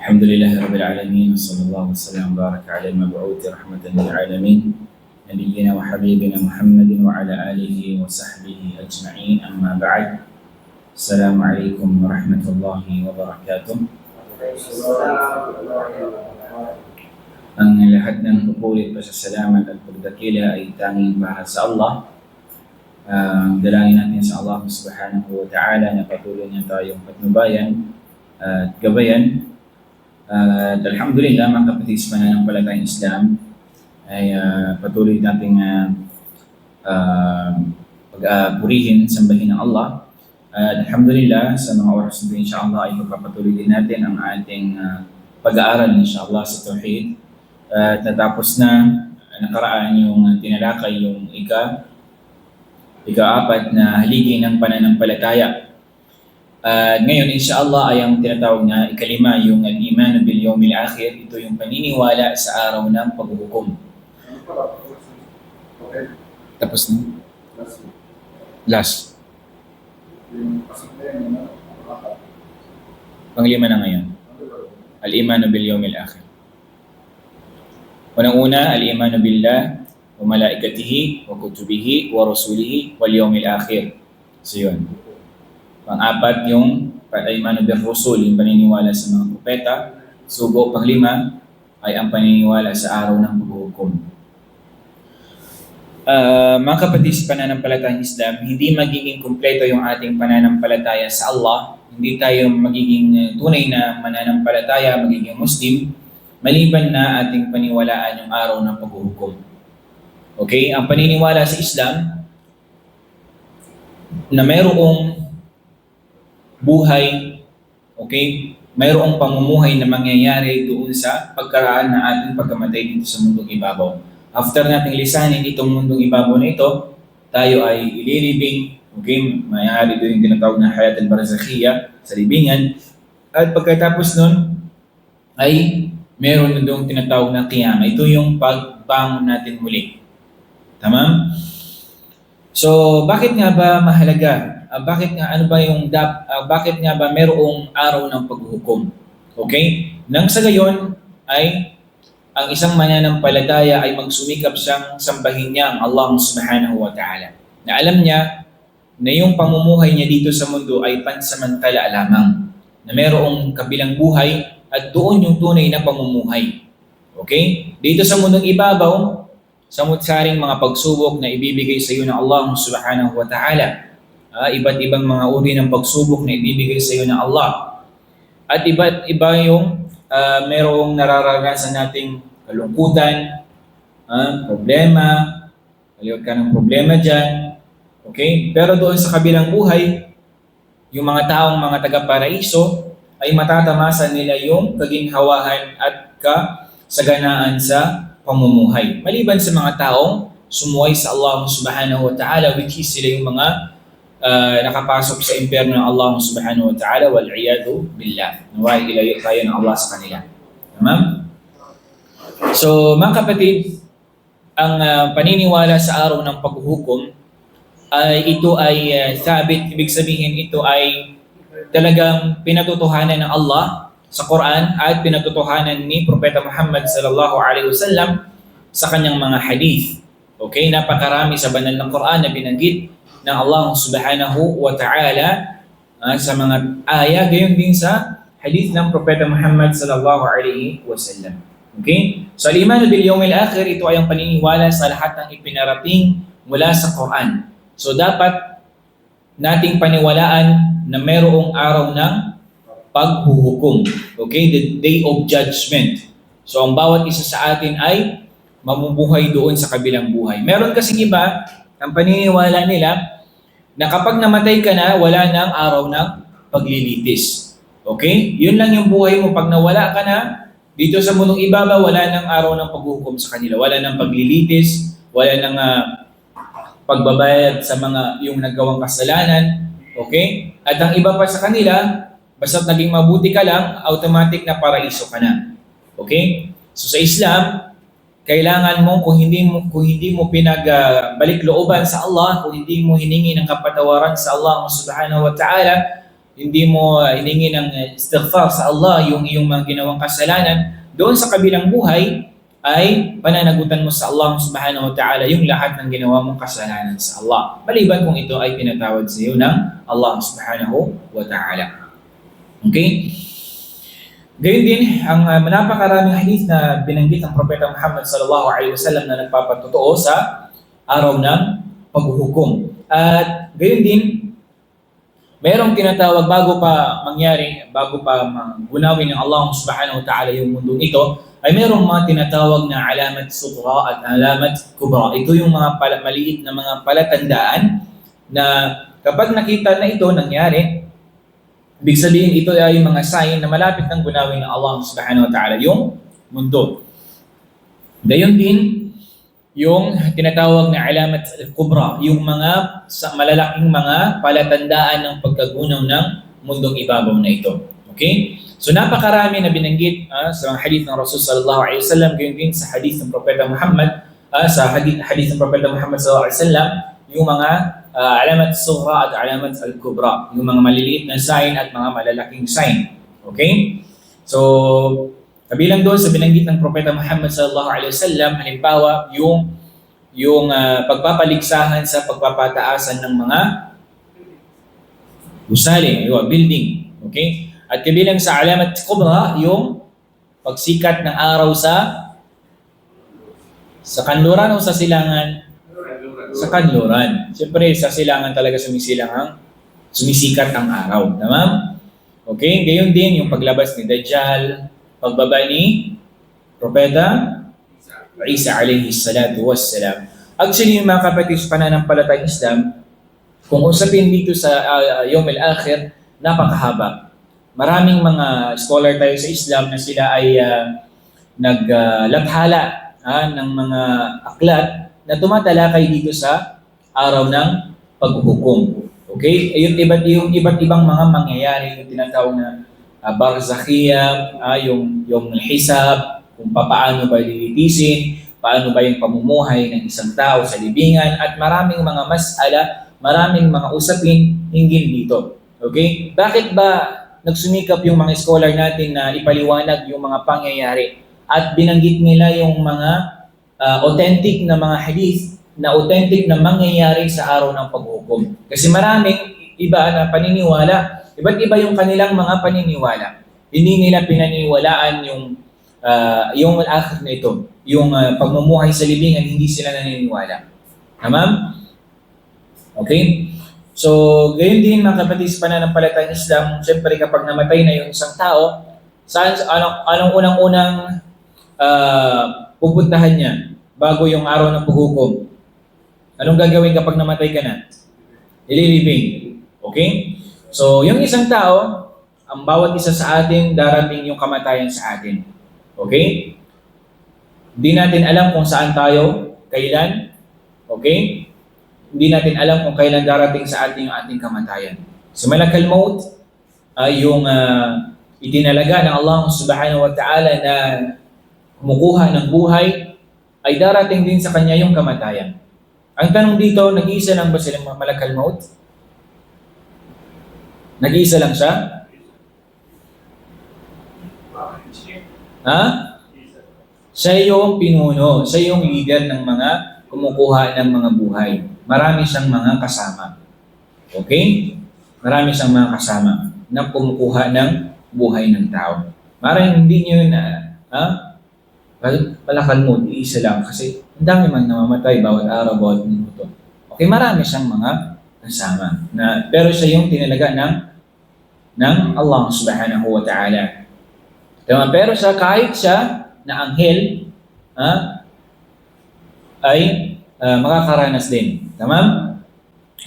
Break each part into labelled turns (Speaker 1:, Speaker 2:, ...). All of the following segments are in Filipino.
Speaker 1: الحمد لله رب العالمين وصلى الله وسلم وبارك على المبعوث رحمة للعالمين نبينا وحبيبنا محمد وعلى آله وصحبه أجمعين أما بعد السلام عليكم ورحمة الله وبركاته. Ang lahat ng pupulit pasasalamat at pagdakila ay tanging para sa Allah. Dalangin natin sa Allah subhanahu wa ta'ala na patuloy niya tayong patnubayan at gabayan. Alhamdulillah mga kapatid sa pananampalatayang Islam ay patuloy nating purihin, sambahin ng Allah. Alhamdulillah sa mga oras na insyaAllah ay pagpapatuloy din natin ang ating pag-aaral insyaAllah sa Tauhid. At natapos na nakaraan yung tinalakay yung ika-apat na haligi ng pananampalataya. Ngayon, insyaAllah, ay ang tinatawag na ikalima, yung al-iman bil yawmil akhir. Ito yung paniniwala sa araw ng paghuhukom. Tapos na? Last. Panglima na ngayon. Al-iman bil yawmil akhir. Unang-una, al-iman billah wa malaikatihi wa kutubihi wa rasulihi wal yawmil akhir. So yun. Pang-apat yung al-iman bil rusul, yung paniniwala sa mga propeta. Sugo, panglima ay ang paniniwala sa araw ng paghuhukom. Mga kapatid sa pananampalatayang Islam, hindi magiging kumpleto yung ating pananampalataya sa Allah. Hindi tayo magiging tunay na mananampalataya, magiging Muslim, maliban na ating paniwalaan yung araw ng paghuhukom. Okay? Ang paniniwala sa Islam na mayroong buhay, okay? Mayroong pamumuhay na mangyayari doon sa pagkaraan ng ating pagkamatay dito sa mundong ibabaw. After nating lisanin itong mundong ibabaw na ito, tayo ay ililibing, okay? Mayayari doon yung tinatawag na hayat al-barzakhiyya sa libingan. At pagkatapos nun, ay meron na doon tinatawag na qiyamah. Ito yung pagbangon natin muli. Tama? So, bakit nga ba mahalaga? Bakit nga ba merong araw ng paghuhukom? Okay? Nang sa gayon ay ang isang mananampalataya ay magsumikap siyang sambahin niya ang Allah subhanahu wa ta'ala. Na alam niya na yung pamumuhay niya dito sa mundo ay pansamantala lamang. Na merong kabilang buhay at doon yung tunay na pamumuhay. Okay? Dito sa mundong ibabaw, sa mutsaring mga pagsubok na ibibigay sa iyo ng Allah subhanahu wa ta'ala. Iba't ibang mga uri ng pagsubok na ibibigay sa iyo ng Allah. At iba't iba yung merong nararanasan nating kalungkutan, problema, kaliwag ka ng problema dyan. Okay? Pero doon sa kabilang buhay, yung mga taong mga taga-paraiso, ay matatamasan nila yung kaginhawahan at kasaganaan sa pamumuhay. Maliban sa mga taong sumuway sa Allah subhanahu wa ta'ala, which is sila yung mga nakapasok sa impyerno ng Allah subhanahu wa ta'ala, wal-iyadu billah. Naway ilayo tayo ng Allah sa kanila. Tama? So, mga kapatid, ang paniniwala sa araw ng paghuhukom, ito ay sabit, ibig sabihin ito ay talagang pinatutuhanan ng Allah sa Quran at pinatutuhanan ni Propeta Muhammad sallallahu alaihi wasallam sa kanyang mga hadith. Okay, napakarami sa banal ng Quran na binanggit ng Allah subhanahu wa ta'ala sa mga aya, gayon din sa hadith ng Propeta Muhammad sallallahu alaihi wasallam. Okay? So, al-iman bil yawmil akhir, ito ay ang paniniwala sa lahat ng ipinarating mula sa Quran. So, dapat nating paniwalaan na mayroong araw ng paghuhukom. Okay? The day of judgment. So, ang bawat isa sa atin ay mamubuhay doon sa kabilang buhay. Meron kasing iba, ang paniniwala nila, na kapag namatay ka na, wala nang araw ng paglilitis. Okay? Yun lang yung buhay mo. Pag nawala ka na, dito sa mundong ibabaw, wala nang araw ng paghuhukom sa kanila. Wala nang paglilitis, wala nang pagbabayad sa mga yung nagawang kasalanan. Okay? At ang iba pa sa kanila, basta't naging mabuti ka lang, automatic na paraiso ka na. Okay? So sa Islam, kailangan mo kung hindi mo pinagbalik looban sa Allah, kung hindi mo hiningi ng kapatawaran sa Allah subhanahu wa ta'ala, hindi mo hiningi ng istighfar sa Allah yung iyong mga ginawang kasalanan, doon sa kabilang buhay ay pananagutan mo sa Allah subhanahu wa ta'ala yung lahat ng ginawa mong kasalanan sa Allah. Maliban kung ito ay pinatawad sa iyo ng Allah subhanahu wa ta'ala. Okay? Gayun din, ang napakaraming hadith na binanggit ng Propeta Muhammad sallallahu alaihi wasallam na nagpapatotoo sa araw ng paghuhukom. At gayun din, merong tinatawag bago pa mangyari, bago pa gunawin ng Allah subhanahu wa ta'ala yung mundong ito, ay merong mga tinatawag na alamat sughra at alamat kubra. Ito yung mga maliit na mga palatandaan na kapag nakita na ito nangyari, ibig sabihin ito ay mga sign na malapit ng gunawin ng Allah subhanahu wa ta'ala yung mundo. Gayon din, yung tinatawag na alamat al-kubra, yung mga malalaking mga palatandaan ng pagkagunaw ng mundong ibabaw na ito. Okay? So napakarami na binanggit sa mga hadith ng Rasul sallallahu alaihi wasallam, gayon din sa hadith ng Propeta Muhammad, sa hadith ng Propeta Muhammad sallallahu alaihi wasallam, yung mga alamat sughra at alamat al-kubra, yung mga maliliit na sign at mga malalaking sign. Okay? So, kabilang doon sa binanggit ng Propeta Muhammad sallallahu alaihi wasallam, halimbawa yung pagpapaligsahan sa pagpapataasan ng mga gusali, yung building. Okay? At kabilang sa alamat kubra, yung pagsikat ng araw sa kanluran o sa silangan? Sa kanluran. Siyempre, sa silangan talaga sumisikat ang araw. Tama? Okay? Gayon din yung paglabas ni Dajjal, pagbaba ni Propeta Isa alayhi salatu wassalam. Actually, yung mga kapatid sa pananampalatayang Islam, kung usapin dito sa Yawm al-Akhir, napakahaba. Maraming mga scholar tayo sa Islam na sila ay naglathala ng mga aklat na tumatalakay dito sa araw ng paghuhukom. Okay? Yung iba't ibang mga mangyayari, yung tinatawag na barzakhiyya, yung hisab, kung paano ba lilitisin, paano ba yung pamumuhay ng isang tao sa libingan, at maraming mga mas'ala, maraming mga usapin hinggil dito. Okay? Bakit ba nagsumikap yung mga scholar natin na ipaliwanag yung mga pangyayari at binanggit nila yung mga authentic na mga hadith na authentic na mangyayari sa araw ng paghukom? Kasi maraming iba na paniniwala, iba't iba yung kanilang mga paniniwala. Hindi nila pinaniwalaan yung al-akhir na ito, yung pagmumuhay sa libingan, hindi sila naniniwala. Tama? Okay? So, gayon din mga kapatid sa pananampalatayang Islam, siyempre kapag namatay na yung isang tao, anong unang-unang pupuntahan niya bago yung araw ng paghukom? Anong gagawin kapag namatay ka na? Ililibing. Okay? So, yung isang tao, ang bawat isa sa atin, darating yung kamatayan sa atin. Okay? Hindi natin alam kung saan tayo, kailan. Okay? Hindi natin alam kung kailan darating sa ating yung ating kamatayan. Si Malakal Maut ay yung itinalaga ng Allah subhanahu wa ta'ala na kumukuha ng buhay, ay darating din sa kanya yung kamatayan. Ang tanong dito, nag-iisa lang ba silang Malakal Maut? Nag-iisa lang siya? Ha? Siya yung pinuno, siya yung leader ng mga kumukuha ng mga buhay. Marami siyang mga kasama. Okay? Marami siyang mga kasama na kumukuha ng buhay ng tao. Maraming hindi nyo na, Malakal Maut, iisa lang kasi ang dami man namamatay bawat araw, bawat minuto. Okay, marami siyang mga kasama. Pero siya yung tinalaga ng Allah subhanahu wa ta'ala. Pero siya, kahit siya na anghel, ay makakaranas din. Tama?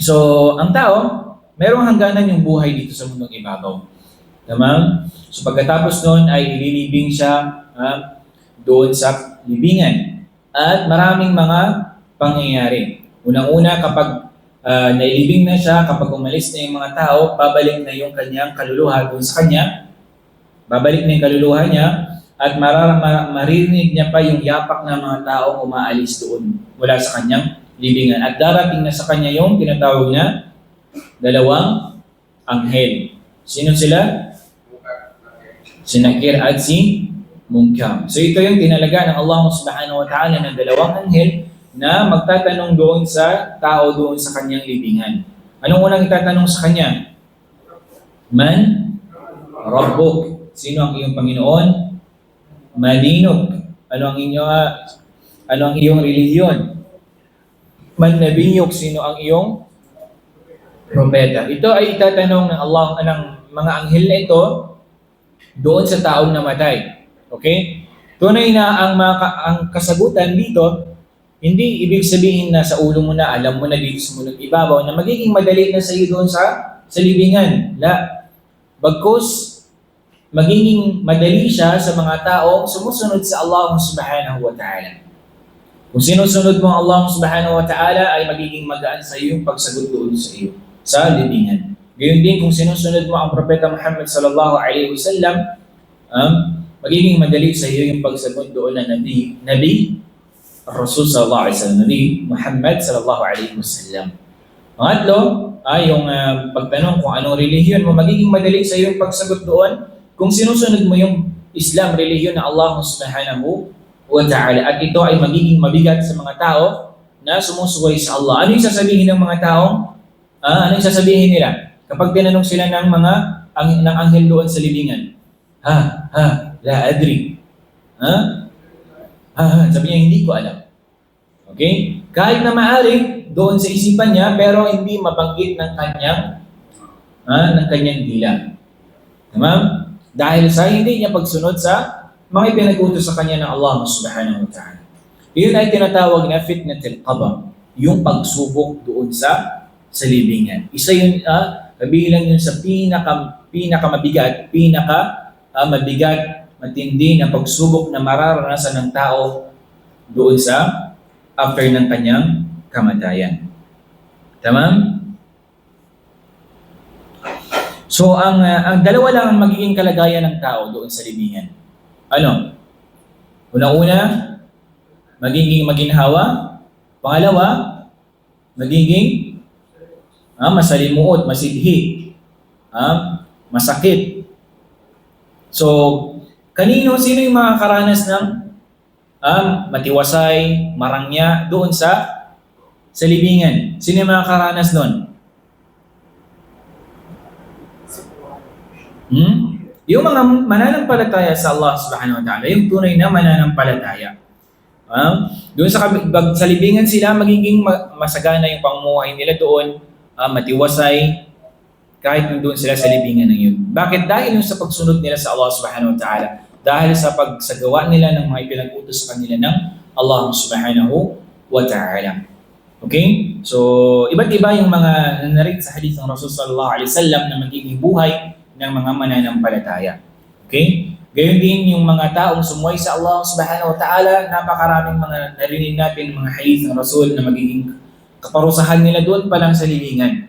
Speaker 1: So, ang tao, merong hangganan yung buhay dito sa mundong ibabaw. Tama? So, pagkatapos nun ay ililibing siya doon sa libingan. At maraming mga pangyayari. Unang-una, kapag nailibing na siya, kapag umalis na yung mga tao, babalik na yung kanyang kaluluha doon sa kanya. Babalik na yung kaluluha niya at maririnig niya pa yung yapak ng mga tao umaalis doon mula sa kanyang libingan. At darating na sa kanya yung tinatawag na dalawang anghel. Sino sila? Si Nakir at si Munkar. So ito yung tinalaga ng Allah subhanahu wa ta'ala ng dalawang anghel na magtatanong doon sa tao doon sa kanyang libingan. Anong unang itatanong sa kanya? Man Rabbuk. Sino ang iyong Panginoon? Madinuk. Ano ang iyong relihiyon? Man Nabiyuk. Sino ang iyong propeta? Ito ay itatanong ng Allah ng mga anghel na ito doon sa taong namatay. Okay? Tunay na ang kasagutan dito, hindi ibig sabihin na sa ulo mo na, alam mo na dito sa mulong ibabaw, na magiging madali na sa iyo doon sa libingan. La. Bagkus, magiging madali siya sa mga taong sumusunod sa Allah subhanahu wa ta'ala. Kung sinusunod mo ang Allah subhanahu wa ta'ala, ay magiging magaan sa iyo yung pagsagot doon sa iyo, sa libingan. Gayon din kung sinusunod mo ang Propeta Muhammad sallallahu alaihi wasallam, magiging madali sa iyo yung pagsagot doon na Nabi Rasul sallallahu alaihi wasallam, Nabi Muhammad sallallahu alaihi wasallam. Pangatlo ay yung pagtanong kung anong relihiyon mo, magiging madali sa iyo yung pagsagot doon kung sinusunod mo yung Islam, relihiyon na Allah subhanahu wa ta'ala. At ito ay magiging mabigat sa mga tao na sumusuway sa Allah. Ano yung sasabihin ng mga taong? Ano yung sasabihin nila? Kapag tinanong sila ng anghel doon sa libingan, la adri. Sabi niya, hindi ko alam. Okay? Kahit na maaari doon sa isipan niya, pero hindi mabanggit ng kanyang dila. Tamam? Dahil sa hindi niya pagsunod sa mga ipinag-utos sa kanya ng Allah subhanahu wa ta'ala. Iyon ay tinatawag na fitnatul qabr, yung pagsubok doon sa libingan. Isa yun, kabilang yun sa pinakamabigat, mabigat, matindi na pagsubok na mararanasan ng tao doon sa after ng kanyang kamatayan. Tamam? So, ang dalawa lang ang magiging kalagayan ng tao doon sa libingan. Ano? Una-una, magiging maginhawa. Pangalawa, magiging masalimuot, masidhi, masakit. So, sino yung makakaranas ng matiwasay, marangya doon sa libingan? Sino yung makakaranas doon? Yung mga mananampalataya sa Allah subhanahu wa ta'ala, yung tunay na mananampalataya. Doon sa libingan sila, magiging masagana yung pamumuhay nila doon, matiwasay, kahit doon sila sa libingan ng yun. Bakit? Dahil yung sa pagsunod nila sa Allah subhanahu wa ta'ala. Dahil sa pagsagawa nila ng mga ipinag-utos sa kanila ng Allah subhanahu wa ta'ala. Okay? So, iba't iba yung mga nanarig sa hadith ng Rasul sallallahu alaihi wasallam na magiging buhay ng mga mananampalataya. Okay? Gayon din yung mga taong sumuway sa Allah subhanahu wa ta'ala, napakaraming mga narinig natin mga hadith ng Rasul na magiging kaparusahan nila doon pa lang sa libingan.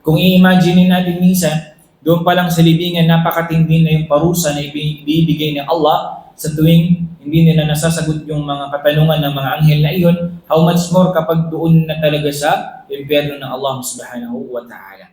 Speaker 1: Kung i-imagine natin minsan, doon pa lang sa libingan, napakatindi na yung parusa na ibibigay ng Allah sa tuwing hindi nila nasasagot yung mga katanungan ng mga anghel na iyon, how much more kapag doon na talaga sa impyerno ng Allah subhanahu wa ta'ala.